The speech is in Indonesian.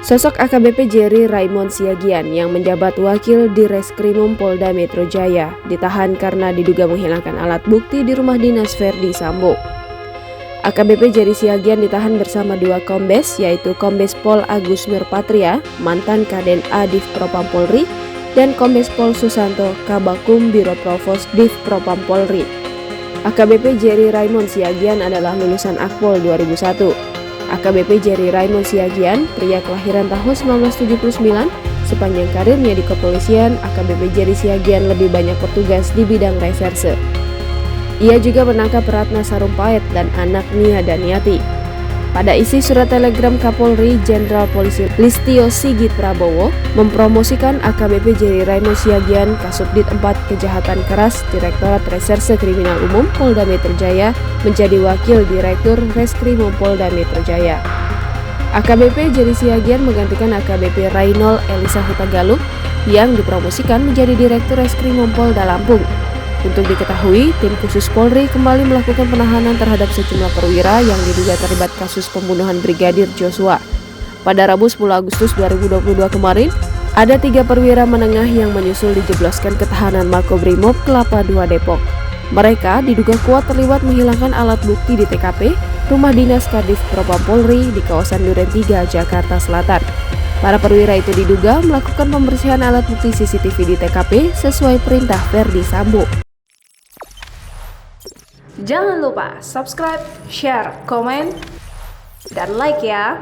Sosok AKBP Jerry Raymond Siagian yang menjabat Wakil Direskrimum Polda Metro Jaya ditahan karena diduga menghilangkan alat bukti di rumah dinas Verdi Sambo. AKBP Jerry Siagian ditahan bersama dua kombes, yaitu Kombes Pol Agus Nurpatria, mantan Kaden Div Propam Polri, dan Kombes Pol Susanto, Kabakum Biro Provos Div Propam Polri. AKBP Jerry Raymond Siagian adalah lulusan Akpol 2001. AKBP Jerry Raymond Siagian, pria kelahiran tahun 1979, sepanjang karirnya di kepolisian, AKBP Jerry Siagian lebih banyak bertugas di bidang reserse. Ia juga menangkap Ratna Sarumpait dan anak Nia Daniati. Pada isi surat telegram Kapolri, Jenderal Polisi Listio Sigit Prabowo mempromosikan AKBP Jerry Raymond Siagian, Kasubdit 4 Kejahatan Keras, Direktorat Reserse Kriminal Umum Polda Metro Jaya, menjadi Wakil Direktur Reskrimum Polda Metro Jaya. AKBP Jerry Siagian menggantikan AKBP Rainol Elisa Hutagalung yang dipromosikan menjadi Direktur Reskrimum Polda Lampung. Untuk diketahui, tim khusus Polri kembali melakukan penahanan terhadap sejumlah perwira yang diduga terlibat kasus pembunuhan Brigadir Joshua. Pada Rabu 10 Agustus 2022 kemarin, ada 3 perwira menengah yang menyusul dijebloskan ketahanan Makobrimob Kelapa II Depok. Mereka diduga kuat terlibat menghilangkan alat bukti di TKP, rumah dinas Kadif Propam Polri di kawasan Duren 3, Jakarta Selatan. Para perwira itu diduga melakukan pembersihan alat bukti CCTV di TKP sesuai perintah Verdi Sambo. Jangan lupa subscribe, share, komen, dan like ya!